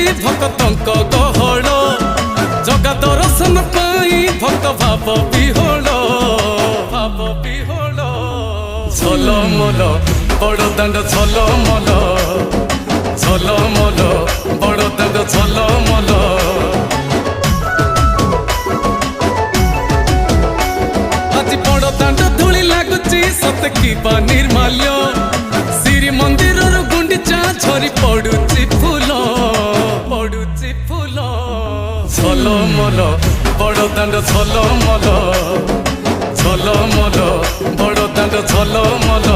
ଲାଗୁଛି ଭକ୍ତଙ୍କ ଗହଳ ଜଗା ଦର୍ଶନ ପାଇଁ ଭକ୍ତ ଭାବ ବିହୋଳ ଝଲମଲ ବଡ଼ଦାଣ୍ଡ ଝଲମଲ ଝଲମଲ ବଡ଼ଦାଣ୍ଡ ଝଲମଲ ଆଜି ବଡ଼ଦାଣ୍ଡ ଧୂଳି ଲାଗୁଛି ସତେ କିବା ନିର୍ମାଲ୍ୟ ଶ୍ରୀମନ୍ଦିରର ଗୁଣ୍ଡିଚା ଝରି ପଡୁଛି ଫୁଲ ଝଲମଲ ବଡ଼ଦାଣ୍ଡ ଝଲମଲ ଝଲମଲ ବଡ଼ଦାଣ୍ଡ ଝଲମଲ